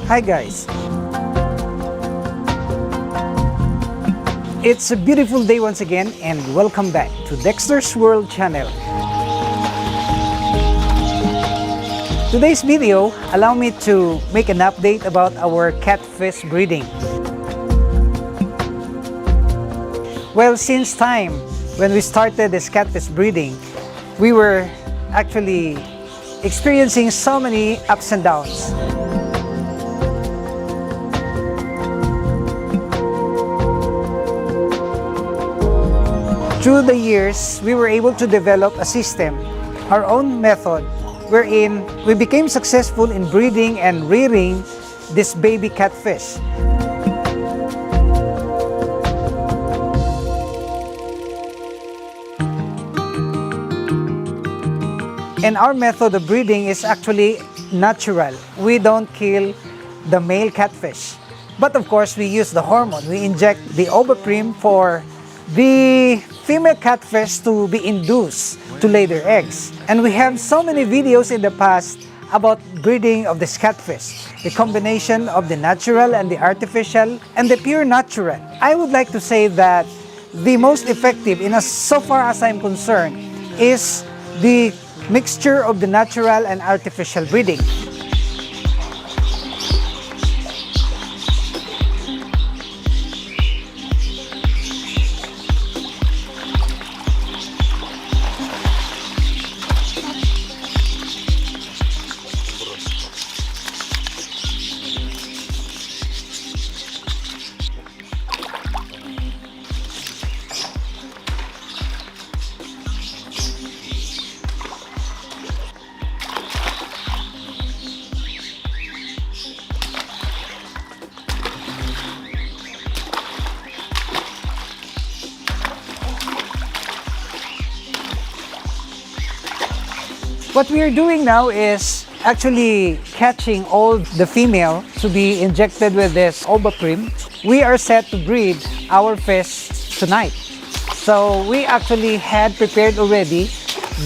Hi guys! It's a beautiful day once again and welcome back to Dexter's World channel. Today's video, allow me to make an update about our catfish breeding. Well, since time when we started this catfish breeding, we were actually experiencing so many ups and downs. Through the years, we were able to develop a system, our own method, wherein we became successful in breeding and rearing this baby catfish. And our method of breeding is actually natural. We don't kill the male catfish. But of course, we use the hormone. We inject the ovaprim for the female catfish to be induced to lay their eggs. And we have so many videos in the past about breeding of this catfish, the combination of the natural and the artificial and the pure natural. I would like to say that the most effective, so far as I'm concerned, is the mixture of the natural and artificial breeding. What we are doing now is actually catching all the female to be injected with this ovaprim. We are set to breed our fish tonight. So we actually had prepared already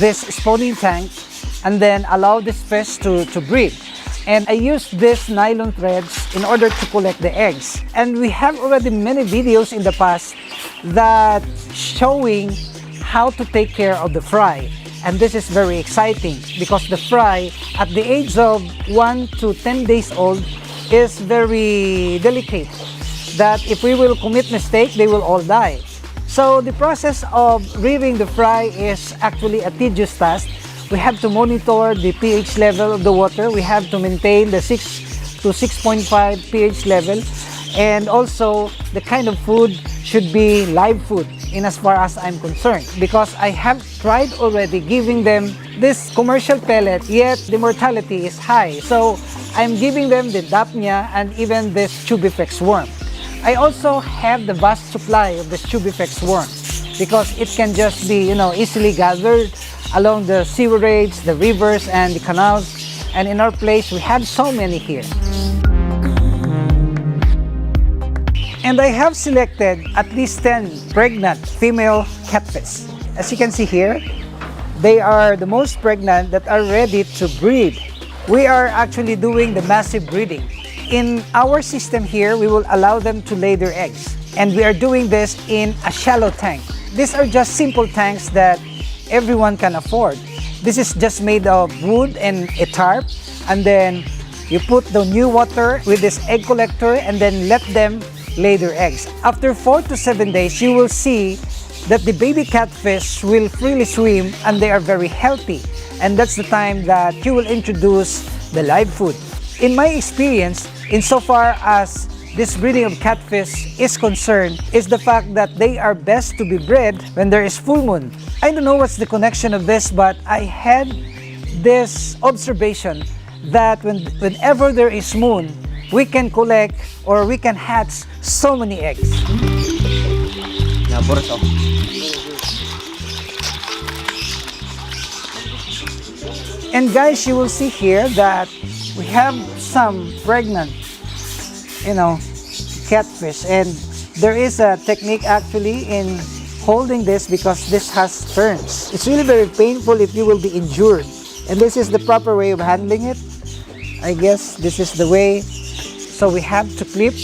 this spawning tank and then allow this fish to breed. And I used these nylon threads in order to collect the eggs. And we have already many videos in the past that showing how to take care of the fry. And this is very exciting because the fry at the age of 1 to 10 days old is very delicate, that if we will commit mistake, they will all die. So the process of rearing the fry is actually a tedious task. We have to monitor the pH level of the water. We have to maintain the 6 to 6.5 pH level. And also the kind of food should be live food in as far as I'm concerned, because I have tried already giving them this commercial pellet, yet the mortality is high. So I'm giving them the dapnia and even this tubifex worm. I also have the vast supply of this tubifex worm because it can just be easily gathered along the sewerage, the rivers and the canals, and in our place we have so many here. And I have selected at least 10 pregnant female catfish. As you can see here, they are the most pregnant that are ready to breed. We are actually doing the massive breeding. In our system here, we will allow them to lay their eggs. And we are doing this in a shallow tank. These are just simple tanks that everyone can afford. This is just made of wood and a tarp. And then you put the new water with this egg collector and then let them lay their eggs. After 4 to 7 days, you will see that the baby catfish will freely swim and they are very healthy. And that's the time that you will introduce the live food. In my experience, insofar as this breeding of catfish is concerned, is the fact that they are best to be bred when there is full moon. I don't know what's the connection of this, but I had this observation that whenever there is moon, we can collect or we can hatch so many eggs. And guys, you will see here that we have some pregnant, catfish, and there is a technique actually in holding this because this has turns. It's really very painful if you will be injured, and this is the proper way of handling it. I guess this is the way So we have to clip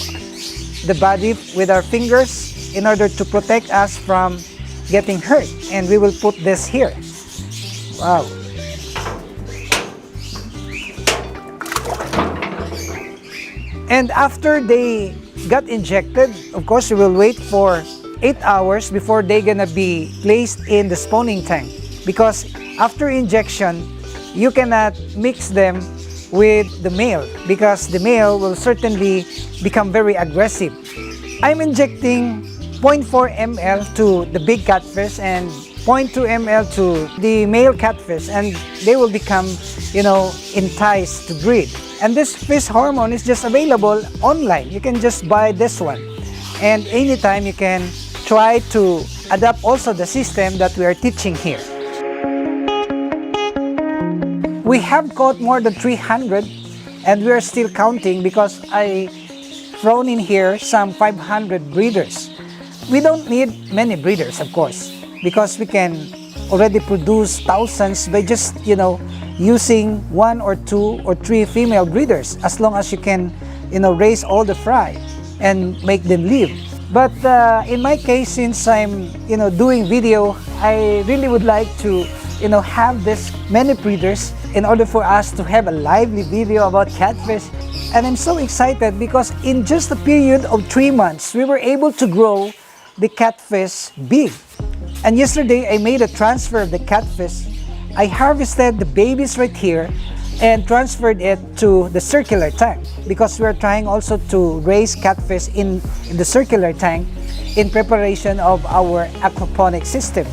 the body with our fingers in order to protect us from getting hurt. And we will put this here. Wow. And after they got injected, of course, we will wait for 8 hours before they're gonna be placed in the spawning tank. Because after injection, you cannot mix them with the male because the male will certainly become very aggressive. I'm injecting 0.4 ml to the big catfish and 0.2 ml to the male catfish, and they will become, enticed to breed. And this fish hormone is just available online. You can just buy this one. And anytime you can try to adapt also the system that we are teaching here. We have caught more than 300 and we are still counting because I thrown in here some 500 breeders. We don't need many breeders, of course, because we can already produce thousands by just, using 1 or 2 or 3 female breeders, as long as you can, raise all the fry and make them live. But in my case, since I'm, doing video, I really would like to, have this many breeders in order for us to have a lively video about catfish. And I'm so excited because in just a period of 3 months, we were able to grow the catfish big. And yesterday, I made a transfer of the catfish. I harvested the babies right here and transferred it to the circular tank because we're trying also to raise catfish in the circular tank in preparation of our aquaponic system.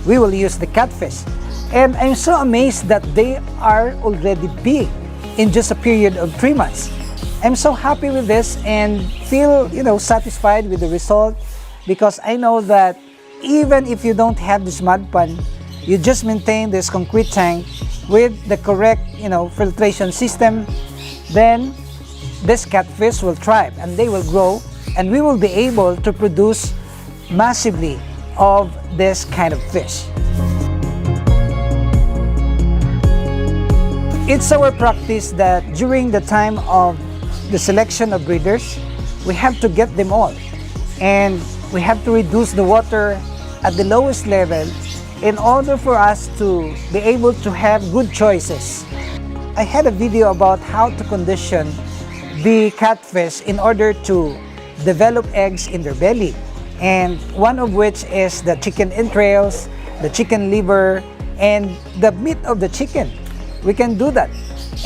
We will use the catfish. And I'm so amazed that they are already big in just a period of 3 months. I'm so happy with this and feel, satisfied with the result because I know that even if you don't have this mud pond, you just maintain this concrete tank with the correct, filtration system, then this catfish will thrive and they will grow and we will be able to produce massively of this kind of fish. It's our practice that during the time of the selection of breeders, we have to get them all. And we have to reduce the water at the lowest level in order for us to be able to have good choices. I had a video about how to condition the catfish in order to develop eggs in their belly. And one of which is the chicken entrails, the chicken liver, and the meat of the chicken. We can do that.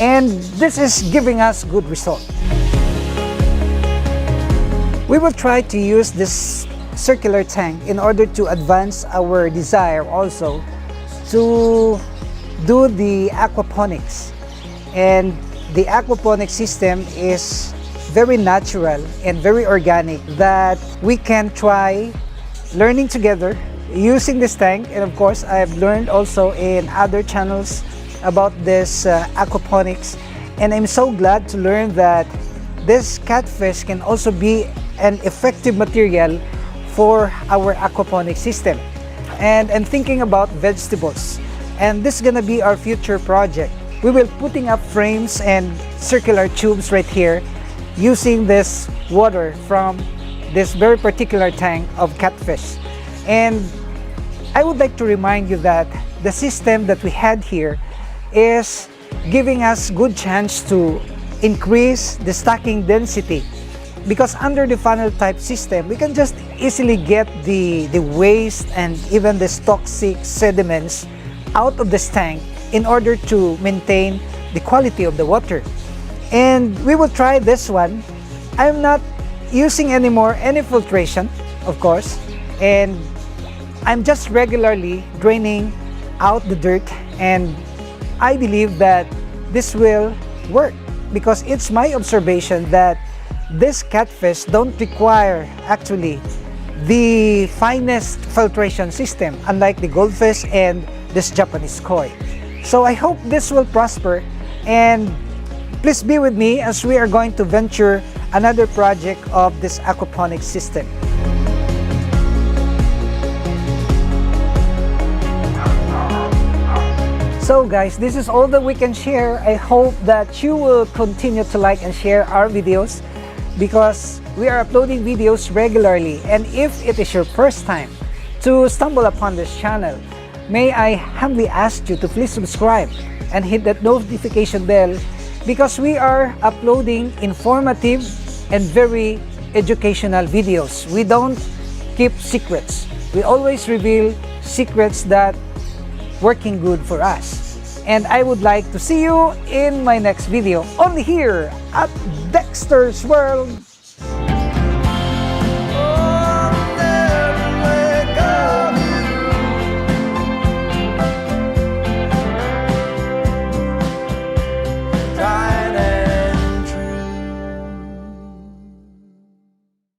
And this is giving us good result. We will try to use this circular tank in order to advance our desire also to do the aquaponics. And the aquaponics system is very natural and very organic that we can try learning together using this tank. And of course, I've learned also in other channels about this aquaponics, and I'm so glad to learn that this catfish can also be an effective material for our aquaponics system. And I'm thinking about vegetables, and this is gonna be our future project. We will putting up frames and circular tubes right here using this water from this very particular tank of catfish. And I would like to remind you that the system that we had here is giving us good chance to increase the stocking density, because under the funnel type system we can just easily get the waste and even the toxic sediments out of this tank in order to maintain the quality of the water. And we will try this one. I'm not using anymore any filtration, of course, and I'm just regularly draining out the dirt, and I believe that this will work because it's my observation that this catfish don't require actually the finest filtration system, unlike the goldfish and this Japanese koi. So I hope this will prosper, and please be with me as we are going to venture another project of this aquaponics system. So guys, this is all that we can share. I hope that you will continue to like and share our videos because we are uploading videos regularly. And if it is your first time to stumble upon this channel, may I humbly ask you to please subscribe and hit that notification bell because we are uploading informative and very educational videos. We don't keep secrets. We always reveal secrets that working good for us. And I would like to see you in my next video only here at Dexter's World.